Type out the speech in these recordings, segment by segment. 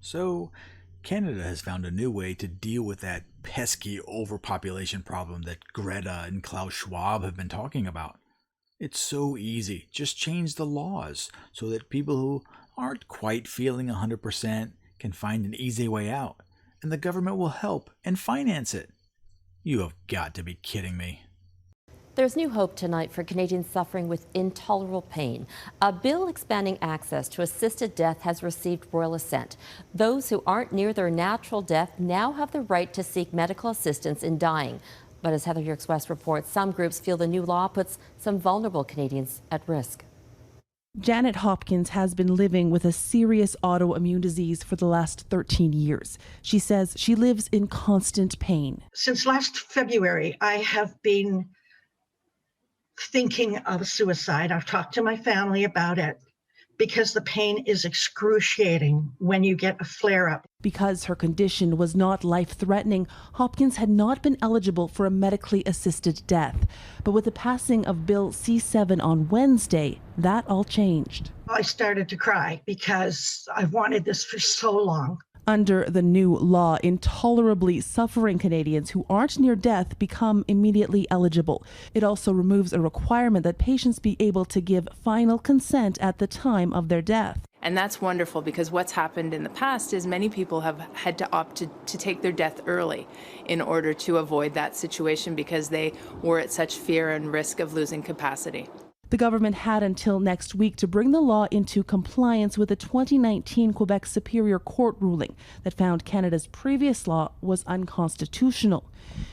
So, Canada has found a new way to deal with that pesky overpopulation problem that Greta and Klaus Schwab have been talking about. It's so easy. Just change the laws so that people who aren't quite feeling 100% can find an easy way out, and the government will help and finance it. You have got to be kidding me. There's new hope tonight for Canadians suffering with intolerable pain. A bill expanding access to assisted death has received royal assent. Those who aren't near their natural death now have the right to seek medical assistance in dying. But as Heather Yerkes West reports, some groups feel the new law puts some vulnerable Canadians at risk. Janet Hopkins has been living with a serious autoimmune disease for the last 13 years. She says she lives in constant pain. Since last February, I have been thinking of suicide. I've talked to my family about it because the pain is excruciating when you get a flare-up. Because her condition was not life-threatening, Hopkins had not been eligible for a medically assisted death. But with the passing of Bill C-7 on Wednesday, that all changed. I started to cry because I've wanted this for so long. Under the new law, intolerably suffering Canadians who aren't near death become immediately eligible. It also removes a requirement that patients be able to give final consent at the time of their death. And that's wonderful because what's happened in the past is many people have had to opt to take their death early in order to avoid that situation because they were at such fear and risk of losing capacity. The government had until next week to bring the law into compliance with a 2019 Quebec Superior Court ruling that found Canada's previous law was unconstitutional.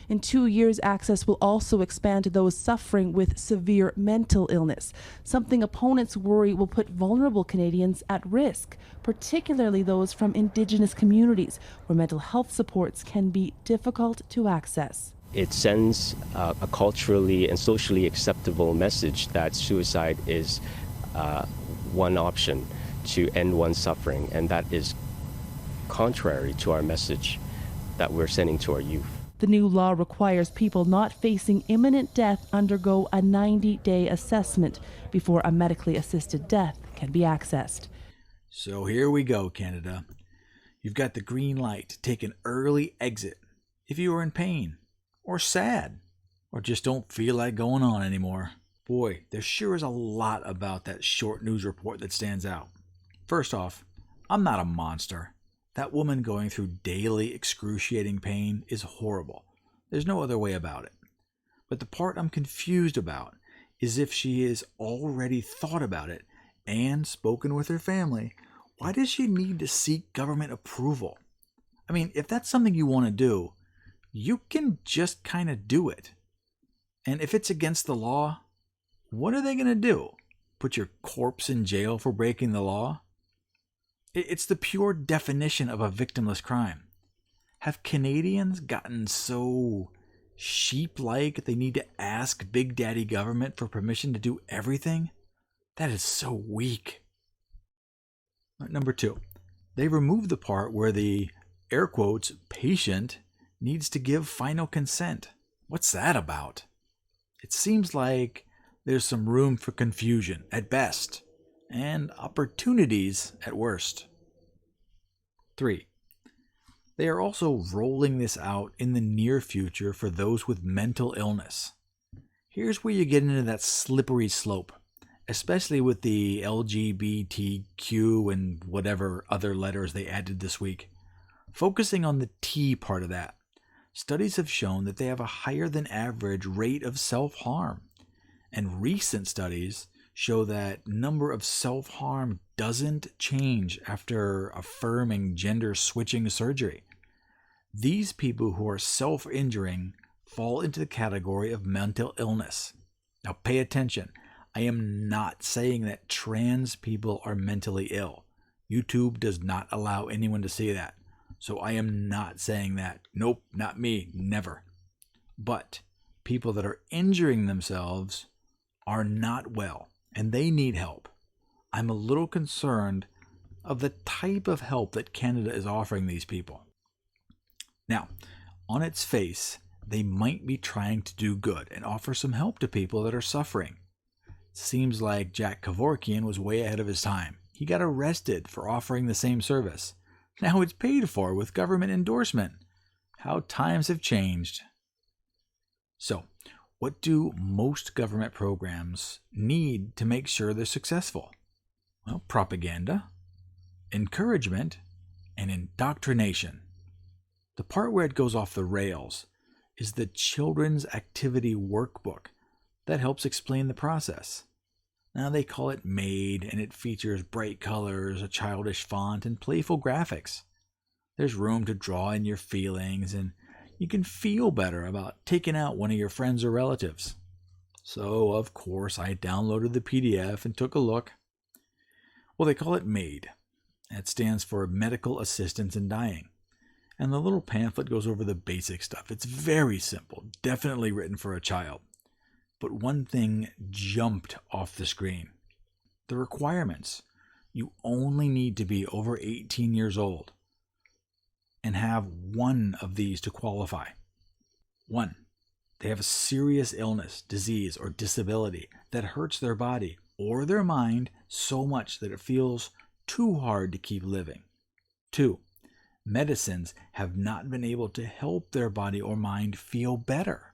In 2 years, access will also expand to those suffering with severe mental illness, something opponents worry will put vulnerable Canadians at risk, particularly those from Indigenous communities, where mental health supports can be difficult to access. It sends a culturally and socially acceptable message that suicide is one option to end one's suffering, and that is contrary to our message that we're sending to our youth. The new law requires people not facing imminent death undergo a 90-day assessment before a medically assisted death can be accessed. So here we go, Canada. You've got the green light to take an early exit if you are in pain, or sad, or just don't feel like going on anymore. Boy, there sure is a lot about that short news report that stands out. First off, I'm not a monster. That woman going through daily excruciating pain is horrible. There's no other way about it. But the part I'm confused about is if she has already thought about it and spoken with her family, why does she need to seek government approval? I mean, if that's something you want to do, you can just kind of do it. And if it's against the law, what are they going to do? Put your corpse in jail for breaking the law? It's the pure definition of a victimless crime. Have Canadians gotten so sheep-like they need to ask Big Daddy government for permission to do everything? That is so weak. Number 2, they removed the part where the, air quotes, patient needs to give final consent. What's that about? It seems like there's some room for confusion at best, and opportunities at worst. 3, they are also rolling this out in the near future for those with mental illness. Here's where you get into that slippery slope, especially with the LGBTQ and whatever other letters they added this week. Focusing on the T part of that, studies have shown that they have a higher than average rate of self-harm. And recent studies show that number of self-harm doesn't change after affirming gender-switching surgery. These people who are self-injuring fall into the category of mental illness. Now pay attention. I am not saying that trans people are mentally ill. YouTube does not allow anyone to say that. So I am not saying that. Nope, not me, never. But people that are injuring themselves are not well, and they need help. I'm a little concerned of the type of help that Canada is offering these people. Now, on its face, they might be trying to do good and offer some help to people that are suffering. Seems like Jack Kevorkian was way ahead of his time. He got arrested for offering the same service. Now it's paid for with government endorsement. How times have changed. So, what do most government programs need to make sure they're successful? Well, propaganda, encouragement, and indoctrination. The part where it goes off the rails is the children's activity workbook that helps explain the process. Now they call it MADE, and it features bright colors, a childish font, and playful graphics. There's room to draw in your feelings, and you can feel better about taking out one of your friends or relatives. So, of course, I downloaded the PDF and took a look. Well, they call it MADE. That stands for Medical Assistance in Dying. And the little pamphlet goes over the basic stuff. It's very simple, definitely written for a child. But one thing jumped off the screen. The requirements. You only need to be over 18 years old and have one of these to qualify. 1. They have a serious illness, disease, or disability that hurts their body or their mind so much that it feels too hard to keep living. 2. Medicines have not been able to help their body or mind feel better.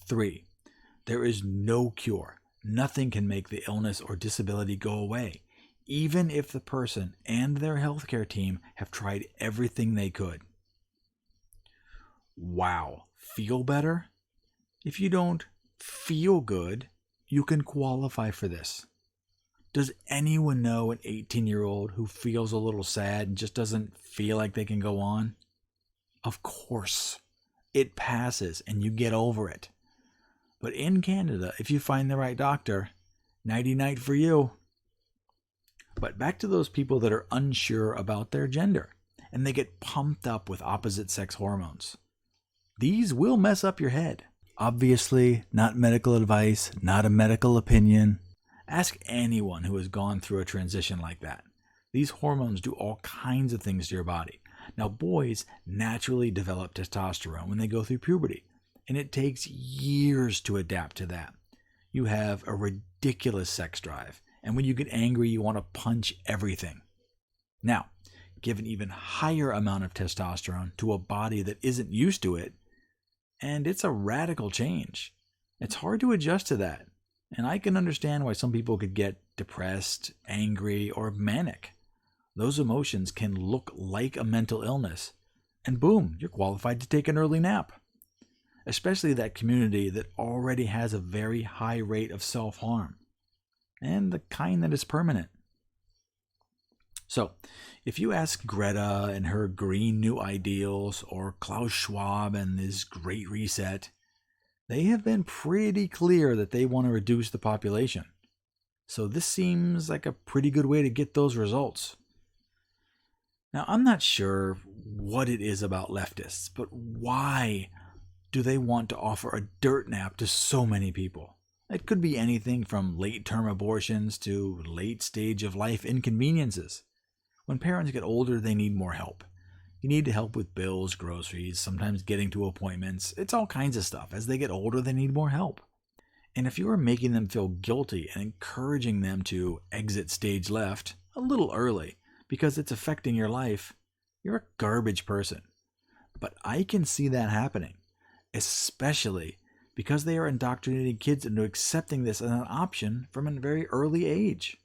3. There is no cure. Nothing can make the illness or disability go away, even if the person and their healthcare team have tried everything they could. Wow, feel better? If you don't feel good, you can qualify for this. Does anyone know an 18-year-old who feels a little sad and just doesn't feel like they can go on? Of course. It passes and you get over it. But in Canada, if you find the right doctor, nighty-night for you. But back to those people that are unsure about their gender, and they get pumped up with opposite-sex hormones. These will mess up your head. Obviously, not medical advice, not a medical opinion. Ask anyone who has gone through a transition like that. These hormones do all kinds of things to your body. Now, boys naturally develop testosterone when they go through puberty, and it takes years to adapt to that. You have a ridiculous sex drive, and when you get angry, you want to punch everything. Now, give an even higher amount of testosterone to a body that isn't used to it, and it's a radical change. It's hard to adjust to that, and I can understand why some people could get depressed, angry, or manic. Those emotions can look like a mental illness, and boom, you're qualified to take an early nap. Especially that community that already has a very high rate of self-harm, and the kind that is permanent. So, if you ask Greta and her green new ideals, or Klaus Schwab and his great reset, they have been pretty clear that they want to reduce the population. So this seems like a pretty good way to get those results. Now, I'm not sure what it is about leftists, but why do they want to offer a dirt nap to so many people? It could be anything from late-term abortions to late-stage-of-life inconveniences. When parents get older, they need more help. You need to help with bills, groceries, sometimes getting to appointments. It's all kinds of stuff. As they get older, they need more help. And if you are making them feel guilty and encouraging them to exit stage left a little early because it's affecting your life, you're a garbage person. But I can see that happening, especially because they are indoctrinating kids into accepting this as an option from a very early age.